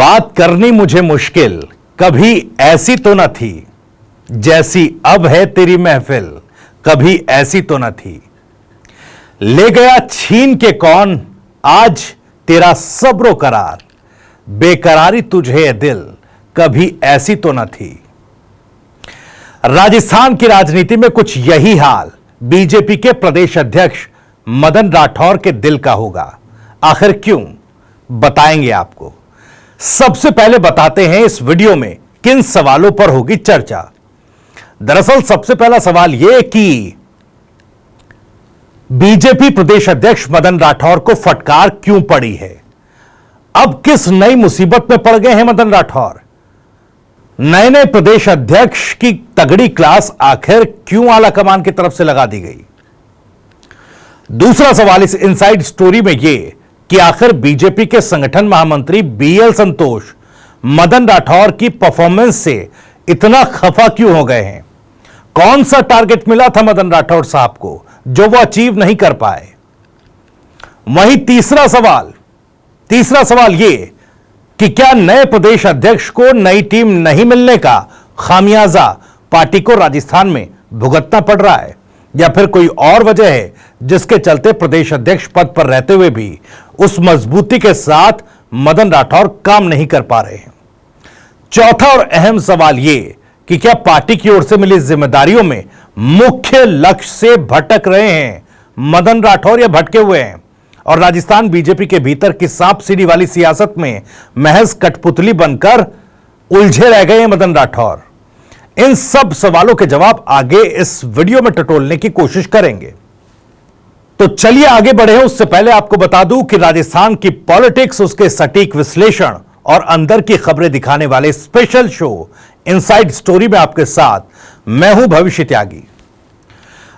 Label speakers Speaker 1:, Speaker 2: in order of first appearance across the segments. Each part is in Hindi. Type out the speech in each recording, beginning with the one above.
Speaker 1: बात करनी मुझे मुश्किल कभी ऐसी तो न थी, जैसी अब है तेरी महफिल कभी ऐसी तो न थी। ले गया छीन के कौन आज तेरा सब्रो करार, बेकरारी तुझे ये दिल कभी ऐसी तो न थी। राजस्थान की राजनीति में कुछ यही हाल बीजेपी के प्रदेश अध्यक्ष मदन राठौर के दिल का होगा। आखिर क्यों, बताएंगे आपको। सबसे पहले बताते हैं इस वीडियो में किन सवालों पर होगी चर्चा। दरअसल सबसे पहला सवाल यह कि बीजेपी प्रदेश अध्यक्ष मदन राठौर को फटकार क्यों पड़ी है। अब किस नई मुसीबत में पड़ गए हैं मदन राठौर। नए प्रदेश अध्यक्ष की तगड़ी क्लास आखिर क्यों आला कमान की तरफ से लगा दी गई। दूसरा सवाल इस इनसाइड स्टोरी में यह कि आखिर बीजेपी के संगठन महामंत्री बीएल संतोष मदन राठौर की परफॉर्मेंस से इतना खफा क्यों हो गए हैं। कौन सा टारगेट मिला था मदन राठौर साहब को जो वो अचीव नहीं कर पाए। वहीं तीसरा सवाल यह कि क्या नए प्रदेश अध्यक्ष को नई टीम नहीं मिलने का खामियाजा पार्टी को राजस्थान में भुगतना पड़ रहा है, या फिर कोई और वजह है जिसके चलते प्रदेश अध्यक्ष पद पर रहते हुए भी उस मजबूती के साथ मदन राठौर काम नहीं कर पा रहे हैं। चौथा और अहम सवाल यह कि क्या पार्टी की ओर से मिली जिम्मेदारियों में मुख्य लक्ष्य से भटक रहे हैं मदन राठौर या भटके हुए हैं, और राजस्थान बीजेपी के भीतर की सांप सीढ़ी वाली सियासत में महज कठपुतली बनकर उलझे रह गए हैं मदन राठौर। इन सब सवालों के जवाब आगे इस वीडियो में टटोलने की कोशिश करेंगे। तो चलिए आगे बढ़े। उससे पहले आपको बता दूं कि राजस्थान की पॉलिटिक्स, उसके सटीक विश्लेषण और अंदर की खबरें दिखाने वाले स्पेशल शो इनसाइड स्टोरी में आपके साथ मैं हूं भविष्य त्यागी।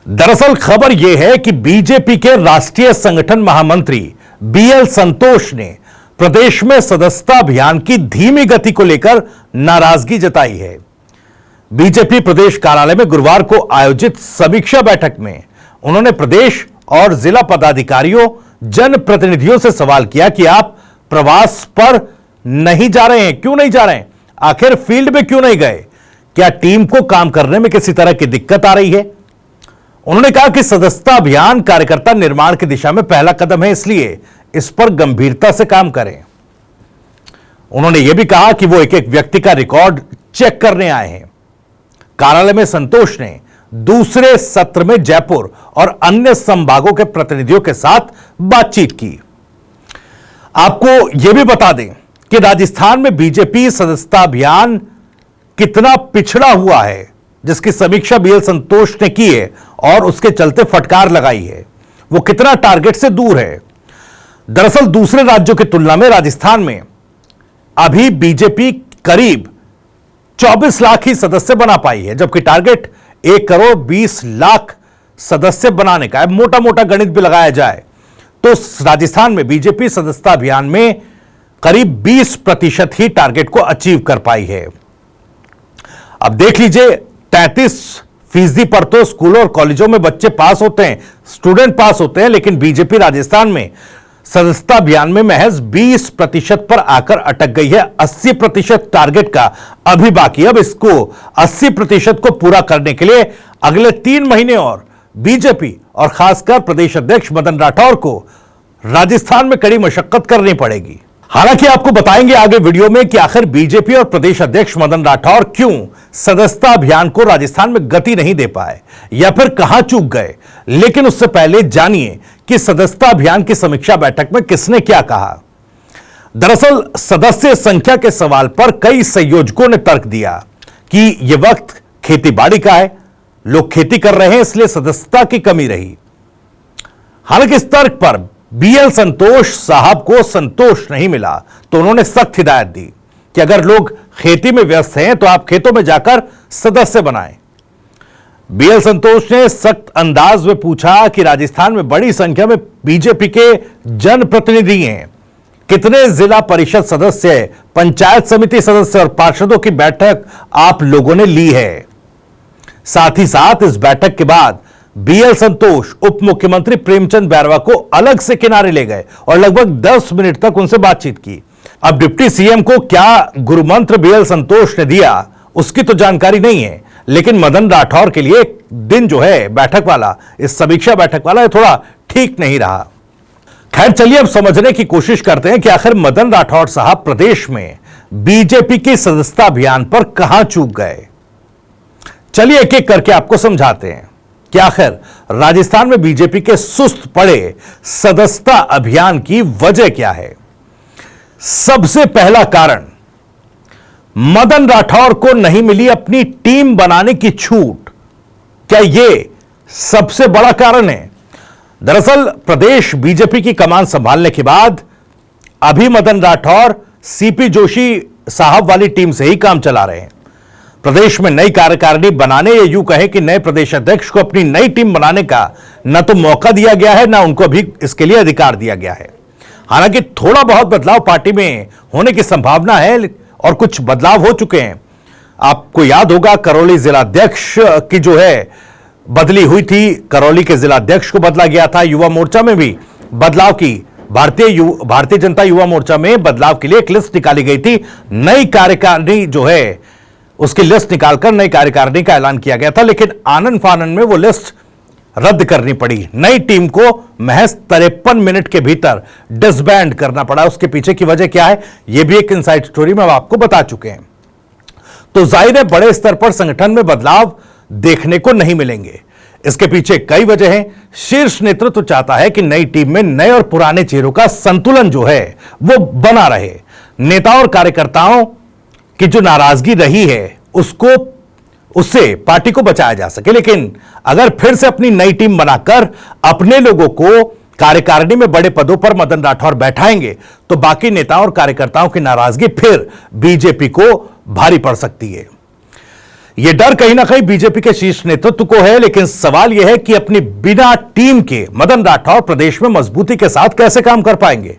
Speaker 1: दरअसल खबर यह है कि बीजेपी के राष्ट्रीय संगठन महामंत्री बीएल संतोष ने प्रदेश में सदस्यता अभियान की धीमी गति को लेकर नाराजगी जताई है। बीजेपी प्रदेश कार्यालय में गुरुवार को आयोजित समीक्षा बैठक में उन्होंने प्रदेश और जिला पदाधिकारियों, जनप्रतिनिधियों से सवाल किया कि आप प्रवास पर नहीं जा रहे हैं, क्यों नहीं जा रहे हैं, आखिर फील्ड में क्यों नहीं गए, क्या टीम को काम करने में किसी तरह की दिक्कत आ रही है। उन्होंने कहा कि सदस्यता अभियान कार्यकर्ता निर्माण की दिशा में पहला कदम है, इसलिए इस पर गंभीरता से काम करें। उन्होंने यह भी कहा कि वो एक एक व्यक्ति का रिकॉर्ड चेक करने आए हैं। कार्यालय में संतोष ने दूसरे सत्र में जयपुर और अन्य संभागों के प्रतिनिधियों के साथ बातचीत की। आपको यह भी बता दें कि राजस्थान में बीजेपी सदस्यता अभियान कितना पिछड़ा हुआ है, जिसकी समीक्षा बीएल संतोष ने की है और उसके चलते फटकार लगाई है, वो कितना टारगेट से दूर है। दरअसल दूसरे राज्यों की तुलना में राजस्थान में अभी बीजेपी करीब 24 लाख ही सदस्य बना पाई है, जबकि टारगेट 1 करोड़ 20 लाख सदस्य बनाने का है। मोटा मोटा गणित भी लगाया जाए तो राजस्थान में बीजेपी सदस्यता अभियान में करीब 20% ही टारगेट को अचीव कर पाई है। अब देख लीजिए, 33% पर तो स्कूलों और कॉलेजों में बच्चे पास होते हैं, स्टूडेंट पास होते हैं, लेकिन बीजेपी राजस्थान में सदस्यता अभियान में महज 20% पर आकर अटक गई है। 80% टारगेट का अभी बाकी। अब इसको 80% को पूरा करने के लिए अगले 3 महीने और बीजेपी और खासकर प्रदेश अध्यक्ष मदन राठौर को राजस्थान में कड़ी मशक्कत करनी पड़ेगी। हालांकि आपको बताएंगे आगे वीडियो में कि आखिर बीजेपी और प्रदेश अध्यक्ष मदन राठौर क्यों सदस्यता अभियान को राजस्थान में गति नहीं दे पाए या फिर कहां चूक गए। लेकिन उससे पहले जानिए कि सदस्यता अभियान की समीक्षा बैठक में किसने क्या कहा। दरअसल सदस्य संख्या के सवाल पर कई संयोजकों ने तर्क दिया कि यह वक्त खेतीबाड़ी का है, लोग खेती कर रहे हैं, इसलिए सदस्यता की कमी रही। हालांकि इस तर्क पर बीएल संतोष साहब को संतोष नहीं मिला, तो उन्होंने सख्त हिदायत दी कि अगर लोग खेती में व्यस्त हैं तो आप खेतों में जाकर सदस्य बनाएं। बीएल संतोष ने सख्त अंदाज में पूछा कि राजस्थान में बड़ी संख्या में बीजेपी के जनप्रतिनिधि हैं, कितने जिला परिषद सदस्य, पंचायत समिति सदस्य और पार्षदों की बैठक आप लोगों ने ली है। साथ ही साथ इस बैठक के बाद बीएल संतोष उप मुख्यमंत्री प्रेमचंद बैरवा को अलग से किनारे ले गए और लगभग 10 मिनट तक उनसे बातचीत की। अब डिप्टी सीएम को क्या गुरुमंत्र बीएल संतोष ने दिया उसकी तो जानकारी नहीं है, लेकिन मदन राठौर के लिए दिन जो है बैठक वाला, इस समीक्षा बैठक वाला, थोड़ा ठीक नहीं रहा। खैर चलिए अब समझने की कोशिश करते हैं कि आखिर मदन राठौर साहब प्रदेश में बीजेपी की सदस्यता अभियान पर कहां चूक गए। चलिए एक एक करके आपको समझाते हैं कि आखिर राजस्थान में बीजेपी के सुस्त पड़े सदस्यता अभियान की वजह क्या है। सबसे पहला कारण, मदन राठौर को नहीं मिली अपनी टीम बनाने की छूट। क्या यह सबसे बड़ा कारण है? दरअसल प्रदेश बीजेपी की कमान संभालने के बाद अभी मदन राठौर सीपी जोशी साहब वाली टीम से ही काम चला रहे हैं। प्रदेश में नई कार्यकारिणी बनाने या यूं कहें कि नए प्रदेश अध्यक्ष को अपनी नई टीम बनाने का न तो मौका दिया गया है, न उनको अभी इसके लिए अधिकार दिया गया है। हालांकि थोड़ा बहुत बदलाव पार्टी में होने की संभावना है और कुछ बदलाव हो चुके हैं। आपको याद होगा करौली जिलाध्यक्ष की जो है बदली हुई थी, करौली के जिलाध्यक्ष को बदला गया था। युवा मोर्चा में भी बदलाव की, भारतीय जनता युवा मोर्चा में बदलाव के लिए एक लिस्ट निकाली गई थी। नई कार्यकारिणी जो है उसकी लिस्ट निकालकर नई कार्यकारिणी का ऐलान किया गया था, लेकिन आनन फानन में वो लिस्ट रद्द करनी पड़ी। नई टीम को महज 53 मिनट के भीतर डिसबैंड करना पड़ा। उसके पीछे की वजह क्या है, यह भी एक इनसाइड स्टोरी में आपको बता चुके हैं। तो जाहिर है बड़े स्तर पर संगठन में बदलाव देखने को नहीं मिलेंगे। इसके पीछे कई वजह हैं। शीर्ष नेतृत्व चाहता है कि नई टीम में नए और पुराने चेहरों का संतुलन जो है वो बना रहे। नेताओं और कार्यकर्ताओं की जो नाराजगी रही है उससे पार्टी को बचाया जा सके। लेकिन अगर फिर से अपनी नई टीम बनाकर अपने लोगों को कार्यकारिणी में बड़े पदों पर मदन राठौर बैठाएंगे तो बाकी नेताओं और कार्यकर्ताओं की नाराजगी फिर बीजेपी को भारी पड़ सकती है। यह डर कहीं ना कहीं बीजेपी के शीर्ष नेतृत्व को है, लेकिन सवाल यह है कि अपनी बिना टीम के मदन राठौर प्रदेश में मजबूती के साथ कैसे काम कर पाएंगे।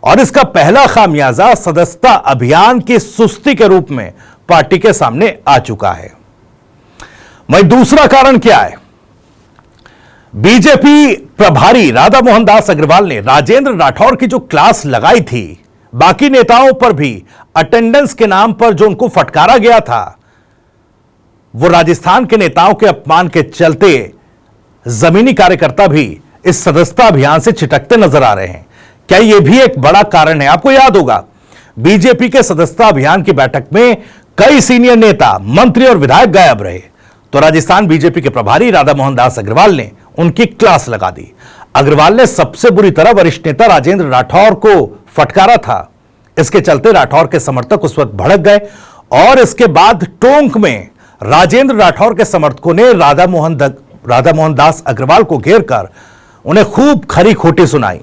Speaker 1: और इसका पहला खामियाजा सदस्यता अभियान की सुस्ती के रूप में पार्टी के सामने आ चुका है। वहीं दूसरा कारण क्या है? बीजेपी प्रभारी राधा मोहन दास अग्रवाल ने राजेंद्र राठौर की जो क्लास लगाई थी, बाकी नेताओं पर भी अटेंडेंस के नाम पर जो उनको फटकारा गया था, वो राजस्थान के नेताओं के अपमान के चलते जमीनी कार्यकर्ता भी इस सदस्यता अभियान से छिटकते नजर आ रहे हैं। क्या यह भी एक बड़ा कारण है? आपको याद होगा बीजेपी के सदस्यता अभियान की बैठक में कई सीनियर नेता, मंत्री और विधायक गायब रहे, तो राजस्थान बीजेपी के प्रभारी राधा मोहन दास अग्रवाल ने उनकी क्लास लगा दी। अग्रवाल ने सबसे बुरी तरह वरिष्ठ नेता राजेंद्र राठौर को फटकारा था। इसके चलते राठौर के समर्थक उस वक्त भड़क गए और इसके बाद टोंक में राजेंद्र राठौर के समर्थकों ने राधा मोहन दास अग्रवाल को घेर कर उन्हें खूब खरी खोटी सुनाई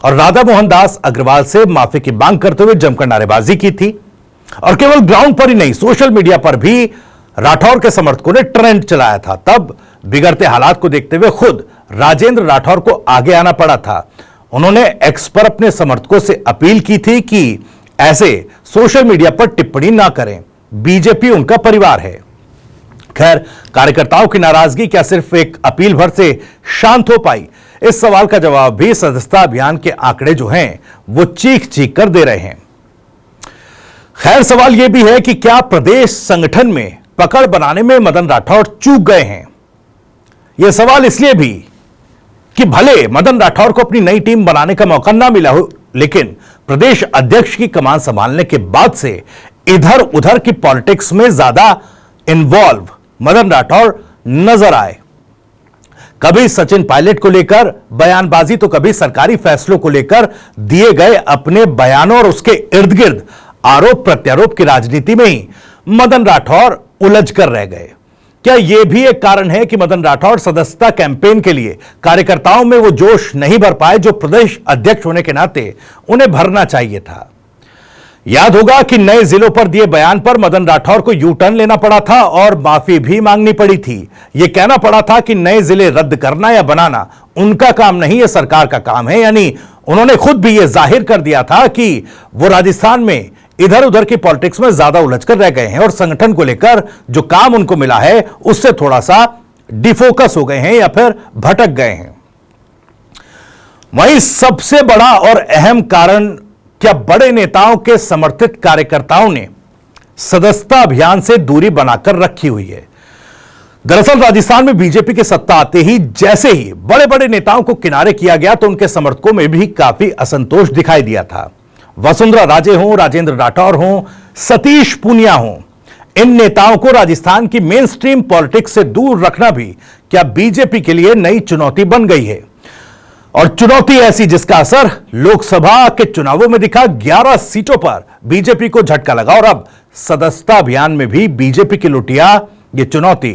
Speaker 1: और राधा मोहन दास अग्रवाल से माफी की मांग करते हुए जमकर नारेबाजी की थी। और केवल ग्राउंड पर ही नहीं, सोशल मीडिया पर भी राठौर के समर्थकों ने ट्रेंड चलाया था। तब बिगड़ते हालात को देखते हुए खुद राजेंद्र राठौर को आगे आना पड़ा था। उन्होंने एक्स पर अपने समर्थकों से अपील की थी कि ऐसे सोशल मीडिया पर टिप्पणी ना करें, बीजेपी उनका परिवार है। खैर, कार्यकर्ताओं की नाराजगी क्या सिर्फ एक अपील भर से शांत हो पाई? इस सवाल का जवाब भी सदस्यता अभियान के आंकड़े जो हैं वो चीख चीख कर दे रहे हैं। खैर, सवाल यह भी है कि क्या प्रदेश संगठन में पकड़ बनाने में मदन राठौर चूक गए हैं? यह सवाल इसलिए भी कि भले मदन राठौर को अपनी नई टीम बनाने का मौका ना मिला हो, लेकिन प्रदेश अध्यक्ष की कमान संभालने के बाद से इधर उधर की पॉलिटिक्स में ज्यादा इन्वॉल्व मदन राठौर नजर आए। कभी सचिन पायलट को लेकर बयानबाजी तो कभी सरकारी फैसलों को लेकर दिए गए अपने बयानों और उसके इर्द गिर्द आरोप प्रत्यारोप की राजनीति में ही मदन राठौर उलझ कर रह गए। क्या यह भी एक कारण है कि मदन राठौर सदस्यता कैंपेन के लिए कार्यकर्ताओं में वो जोश नहीं भर पाए जो प्रदेश अध्यक्ष होने के नाते उन्हें भरना चाहिए था? याद होगा कि नए जिलों पर दिए बयान पर मदन राठौर को यू टर्न लेना पड़ा था और माफी भी मांगनी पड़ी थी। यह कहना पड़ा था कि नए जिले रद्द करना या बनाना उनका काम नहीं, यह सरकार का काम है। यानी उन्होंने खुद भी यह जाहिर कर दिया था कि वो राजस्थान में इधर उधर की पॉलिटिक्स में ज्यादा उलझकर रह गए हैं और संगठन को लेकर जो काम उनको मिला है उससे थोड़ा सा डिफोकस हो गए हैं या फिर भटक गए हैं। वहीं सबसे बड़ा और अहम कारण क्या बड़े नेताओं के समर्थित कार्यकर्ताओं ने सदस्यता अभियान से दूरी बनाकर रखी हुई है? दरअसल राजस्थान में बीजेपी की सत्ता आते ही जैसे ही बड़े बड़े नेताओं को किनारे किया गया तो उनके समर्थकों में भी काफी असंतोष दिखाई दिया था। वसुंधरा राजे हों, राजेंद्र राठौर हों, सतीश पूनिया हों, इन नेताओं को राजस्थान की मेन स्ट्रीम पॉलिटिक्स से दूर रखना भी क्या बीजेपी के लिए नई चुनौती बन गई है? और चुनौती ऐसी जिसका असर लोकसभा के चुनावों में दिखा। 11 सीटों पर बीजेपी को झटका लगा और अब सदस्यता अभियान में भी बीजेपी की लुटिया ये चुनौती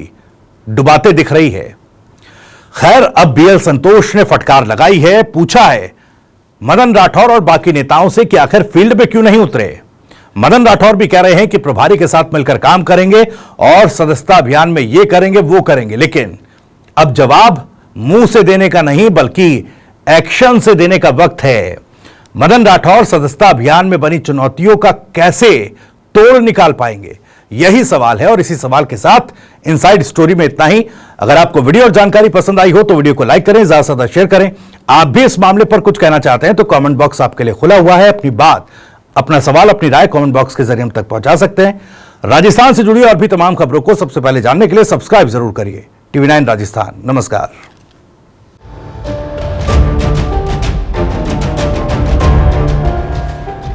Speaker 1: डुबाते दिख रही है। खैर, अब बीएल संतोष ने फटकार लगाई है, पूछा है मदन राठौर और बाकी नेताओं से कि आखिर फील्ड में क्यों नहीं उतरे। मदन राठौर भी कह रहे हैं कि प्रभारी के साथ मिलकर काम करेंगे और सदस्यता अभियान में ये करेंगे वो करेंगे, लेकिन अब जवाब मुंह से देने का नहीं बल्कि एक्शन से देने का वक्त है। मदन राठौर सदस्यता अभियान में बनी चुनौतियों का कैसे तोड़ निकाल पाएंगे, यही सवाल है। और इसी सवाल के साथ इनसाइड स्टोरी में इतना ही। अगर आपको वीडियो और जानकारी पसंद आई हो तो वीडियो को लाइक करें, ज्यादा से ज्यादा शेयर करें। आप भी इस मामले पर कुछ कहना चाहते हैं तो कमेंट बॉक्स आपके लिए खुला हुआ है। अपनी बात, अपना सवाल, अपनी राय कमेंट बॉक्स के जरिए हम तक पहुंचा सकते हैं। राजस्थान से जुड़ी और भी तमाम खबरों को सबसे पहले जानने के लिए सब्सक्राइब जरूर करिए टीवी 9 राजस्थान। नमस्कार।